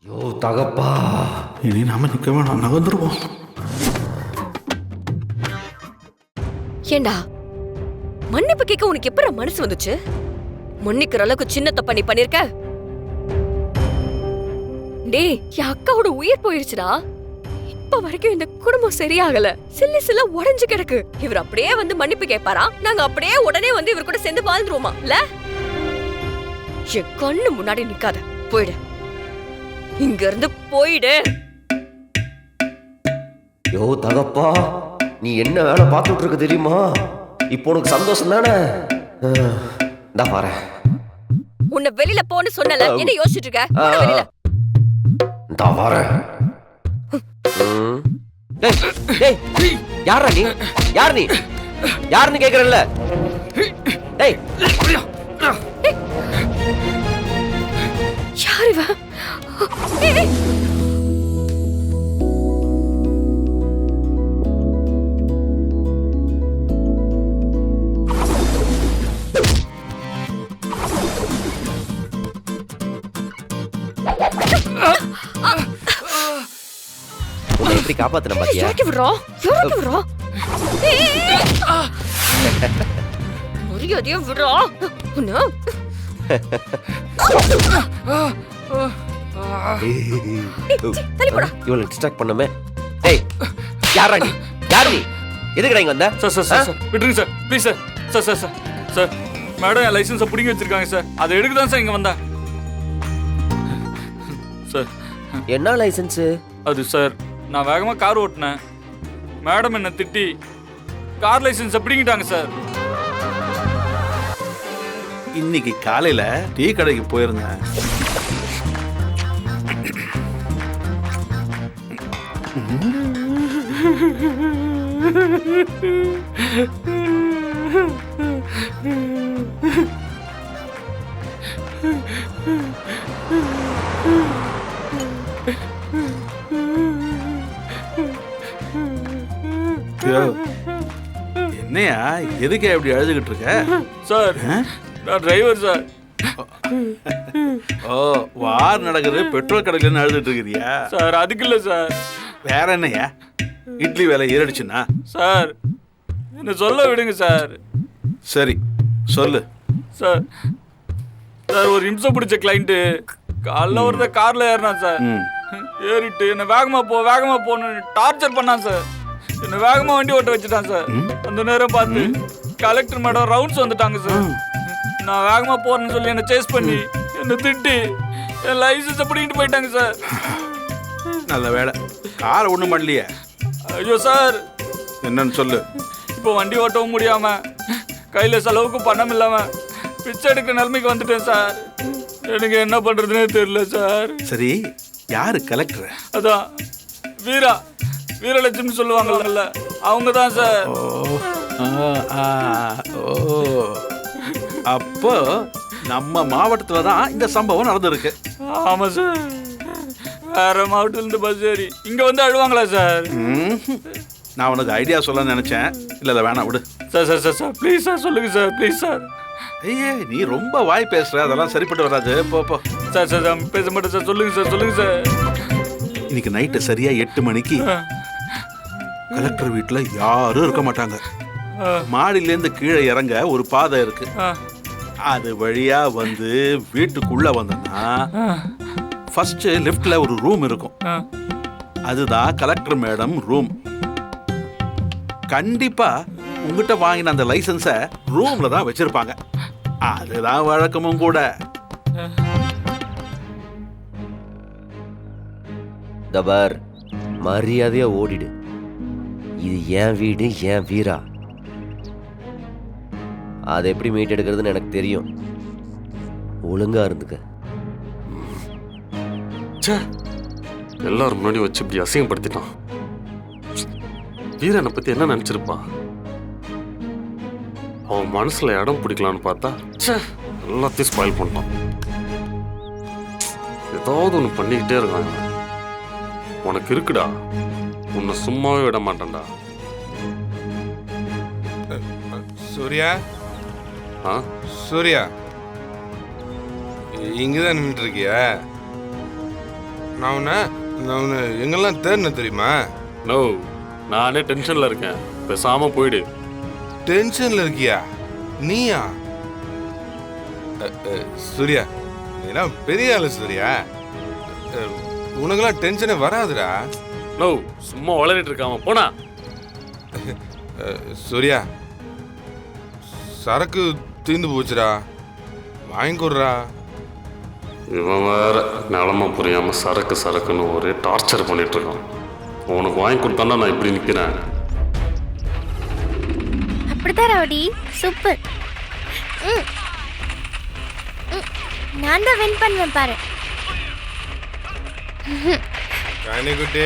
யோ தகப்பா, இனி நாம நிக்க வேணாம், நகர்ந்துருவோம். ஏண்டா மன்னிப்பு கேட்க உனக்கு எப்பற மனசு வந்துச்சு? மன்னிக்கிற அளவுக்கு சின்ன தப்பா நீ பண்ணிருக்க? டேய், என் அக்காவோட உயிர் போயிருச்சுடா. இப்ப வரைக்கும் இந்த குடும்பம் சரியாகல. சில்லி சில்ல உடைஞ்சு கிடக்கு. இவர் அப்படியே வந்து மன்னிப்பு கேட்பாரா? நாங்க அப்படியே உடனே வந்து இவர் கூட சேர்ந்து வாழ்ந்துருவோமா? இல்ல, என் கண்ணு முன்னாடி நிக்காத, போயிடு. இங்க இருந்து போயிடு. யோ தகப்பா, நீ என்ன வேலை பார்த்துட்டு இருக்க தெரியுமா? இப்போ உனக்கு சந்தோஷம் தானே? இந்தா பாரு. உன்னை வெளியில போன்னு சொன்னல, என்ன யோசிச்சுட்டு இருக்க? போடா வெளியில. இந்தா பாரு. டேய் டேய், யாரா நீ? யார் நீ? யாருன்னு கேக்குறல்ல? டேய், யார் இவ? ஏய், உன்னை எப்படி காப்பாத்துன பாத்தியா? யாருக்கு விடுறோம்? யாருக்கு விடுறோம்? மரியாதையா விடுறோம். உன்னை தள்ளி போடா. இவளை டிஸ்ட்ராக்ட் பண்ணமே. டேய், யாரா நீ? யார் நீ? எதுக்குடா இங்க வந்த? சார் விட்டுருங்க sir, please sir. Sir madam என் லைசன்ஸை பிடிங்கி வச்சிருக்காங்க சார். அதை எடுக்க தான் சார் இங்க வந்தேன் சார். என்ன லைசன்ஸ்? அது சார், நான் வேகமா கார் ஓட்டினேன். மேடம் என்ன திட்டி கார் லைசன்ஸை பிடிங்கிட்டாங்க சார். இன்னைக்கு காலையில டீ கடைக்கு போயிருந்தேன். என்னையா, எதுக்கே இப்படி அழுதுகிட்டு இருக்க? சார், நான் டிரைவர் சார். ஓ, வார் நடக்குது, பெட்ரோல் கிடைக்கலன்னு அழுதுட்டு இருக்கிறியா? சார் அதுக்கு இல்லை சார். வேற என்னையா, இட்லி வேலை ஏறிடுச்சுன்னா? சார் என்ன சொல்ல விடுங்க சார். சரி சொல்லு. சார் சார் ஒரு நிமிஷம் பிடிச்ச கிளைண்ட்டு காலைல ஒருத்த கார்ல ஏறினான் சார். ஏறிட்டு என்ன வேகமா போன்னு டார்ச்சர் பண்ணான் சார். என்ன வேகமா வண்டி ஓட்ட வச்சுட்டான் சார். அந்த நேரம் பார்த்து கலெக்டர் மேடம் ரவுண்ட்ஸ் வந்துட்டாங்க சார். நான் வேகமா போறேன்னு சொல்லி என்ன சேஸ் பண்ணி என்ன திட்டி என் லைசன்ஸை பிடிக்கிட்டு போயிட்டாங்க சார். நல்ல வேலை, கார் ஒண்ணும் பண்ணலையே. ஐயோ சார், என்னன்னு சொல்லு. இப்போ வண்டி ஓட்டவும் முடியாம கையில செலவுக்கு பணம் இல்லாம பிச்சை எடுக்கிற நிலைமைக்கு வந்துட்டேன் சார். எனக்கு என்ன பண்றதுன்னே தெரியல சார். சரி, யாரு கலெக்டர்? அதான் வீரலட்சுமி சொல்லுவாங்கல்ல, அவங்க தான் சார். அப்போ நம்ம மாவட்டத்துல தான் இந்த சம்பவம் நடந்திருக்கு. ஆமா சார். வேற மாவட்டத்துல இருந்து பஸ் ஏறி இங்க வந்து அழுவாங்களா சார்? நான் உனக்கு ஐடியா சொல்ல நினைச்சேன். இல்ல வேணாம், விடு. சார் ப்ளீஸ் சார், சொல்லுங்க சார், ப்ளீஸ் சார். ஐயே, நீ ரொம்ப வாய் பேசுற, அதெல்லாம் சரிப்பட்டு வராது. போ. சார் பேச மாட்டேன் சார். சொல்லுங்க சார். இன்னைக்கு நைட்டு சரியா 8 மணிக்கு கலெக்டர் வீட்டுல யாரும் இருக்க மாட்டாங்க. மாடியிலேருந்து கீழே இறங்க ஒரு பாதை இருக்கு. அது வழியா வந்து வீட்டுக்குள்ள வந்தோம்னா ஃபர்ஸ்ட் லெஃப்ட்ல ஒரு ரூம் இருக்கும். அதுதான் கலெக்டர் மேடம் ரூம். கண்டிப்பா உங்ககிட்ட வாங்கின அந்த லைசன்ஸ ரூம்ல தான் வச்சிருப்பாங்க. அதுதான் வழக்கமும் கூட. தபார், மரியாதையா ஓடிடு. இது என் வீடு, என் வீரா. அதை எப்படி மீட் எடுக்கிறதுன்னு எனக்கு தெரியும். ஒழுங்கா இருந்துக்க. எல்லாரும் முன்னாடி வச்சு இப்படி அசிங்கப்படுத்திட்டான். வீரனை பத்தி என்ன நினைச்சிருப்பான்? அவன் மனசுல இடம் பிடிக்கலான்னு பார்த்தா எல்லாத்தையும் ஸ்பாயில் பண்ணிட்டான். ஏதாவது ஒன்று பண்ணிக்கிட்டே இருக்காங்க. உனக்கு இருக்குடா, உன்னை சும்மாவே விட மாட்டேன்டா. சூர்யா, சூர்யா, இங்கதான் நின்றுட்டு இருக்கியா? நான் உன்னை எங்கெல்லாம் தேடினேன் தெரியுமா? நோ, நானே டென்ஷன்ல இருக்கேன். பேசாம போயிடு. டென்ஷன்ல இருக்கியா? நீயா? சூர்யா, நீலாம் பெரிய ஆளு சூர்யா. உனக்கெல்லாம் டென்ஷனே வராதுடா. நோ, சும்மா வளரிட்டு இருக்காம போனா. சூர்யா, சரக்கு தீந்து போச்சுடா, வாங்கி கொடுறா. இவன் வேற நிலம புரியாம சரக்கு சரக்குன்னு ஒரே டார்ச்சர் பண்ணிட்டு இருக்கான். உனக்கு வாங்கி கொடுத்தாண்டா நான் இப்படி நிக்கிறேன். அப்படிதான் ரவுடி, சூப்பர். நான் தான் வின் பண்ணுவேன் பாரு. காணிக்குட்டி,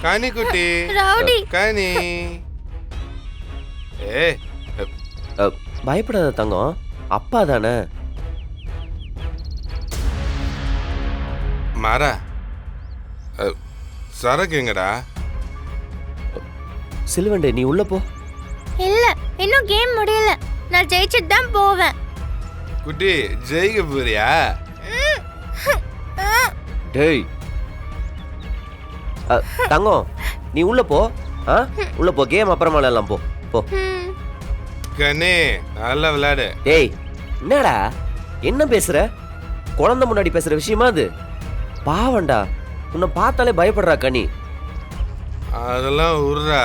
காணிக்குட்டி, ரவுடி. காணி. பயப்படாத தங்கம், அப்பா தானே. மாறா, சரக்கு எங்கடா? சிலுவண்டே நீ உள்ள போ. இல்ல, இன்னும் கேம் முடியல. நான் ஜெயிச்சுட்டு தான் போவேன். குட்டி, ஜெயிக்க போறியா? டேய் தங்கம், நீ உள்ள போ. உள்ள போ, கேம் அப்புறமா எல்லாம் போ போ. கண்ணே, நல்லா விளையாடு. டேய் என்னடா என்ன பேசுற? குழந்தை முன்னாடி பேசுற விஷயமா அது? பாவண்டா, உன்னை பார்த்தாலே பயப்படுறா கனி. அதெல்லாம் உருடா.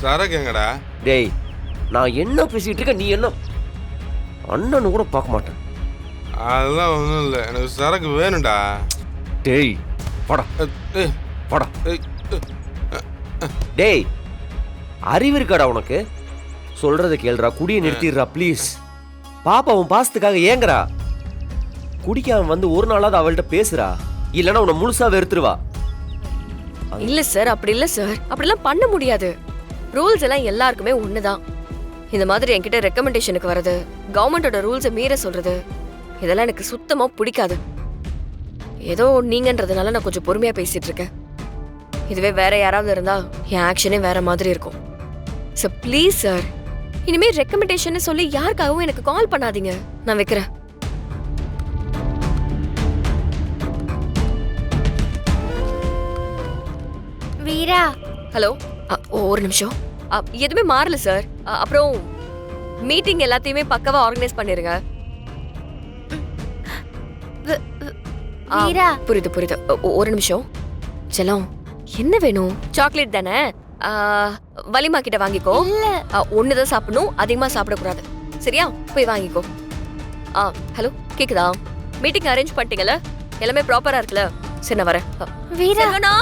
சரக்கு எங்கடா? டேய் நான் என்ன பேசிட்டு இருக்க, நீ என்ன அண்ணனு கூட பார்க்க மாட்டேன். அதெல்லாம் ஒன்றும் இல்லை, எனக்கு சரக்கு வேணும்டா. டேய் போடா போடா. டேய் அறிவு இருக்காடா உனக்கு? சொல்றதை கேளுடா, குடியை நிறுத்திடுறா ப்ளீஸ். பாப்பா உன் பாசத்துக்காக ஏங்குறா. குடிக்காம வந்து ஒரு நாளாவது அவள்கிட்ட பேசுறா, இல்லைன்னா உன்னை முழுசா வெறுத்துருவா. இல்ல சார், அப்படி இல்ல சார், அப்படிலாம் பண்ண முடியாது. ரூல்ஸ் எல்லாம் எல்லாருக்குமே ஒண்ணுதான். இந்த மாதிரி என்கிட்ட ரெக்கமெண்டேஷனுக்கு வர்றது, கவர்மெண்டோட ரூல்ஸை மீற சொல்றது, இதெல்லாம் எனக்கு சுத்தமா பிடிக்காது. ஏதோ நீங்கன்றதுனால நான் கொஞ்சம் பொறுமையா பேசிட்டு இருக்கேன். இதுவே வேற யாராவது இருந்தா என் ஆக்ஷனே வேற மாதிரி இருக்கும். சார் ப்ளீஸ் சார், இனிமே ரெக்கமெண்டேஷன் சொல்லி யாருக்காகவும் எனக்கு கால் பண்ணாதீங்க. நான் வைக்கிறேன். வீரா. ஹலோ, ஒரு நிமிஷம். எதுவுமே மாறல சார். அப்புறம் மீட்டிங் எல்லாத்தையுமே பக்கவா ஆர்கனைஸ் பண்ணிருங்க. வீரா. புரியுது புரியுது. ஒரு நிமிஷம். செல்லம், என்ன வேணும்? சாக்லேட் தானே? வலிமா கிட்ட வாங்கிக்கோ. ஒண்ணுதான் சாப்பிடணும், அதிகமா சாப்பிடக்கூடாது. சரியா? போய் வாங்கிக்கோ. ஹலோ, கேக்குதா? மீட்டிங் அரேஞ்ச் பண்ணிட்டீங்கல்ல? எல்லாமே ப்ராப்பரா இருக்குல்ல? சரி நான் வரேன். வீரா. செல்வனா.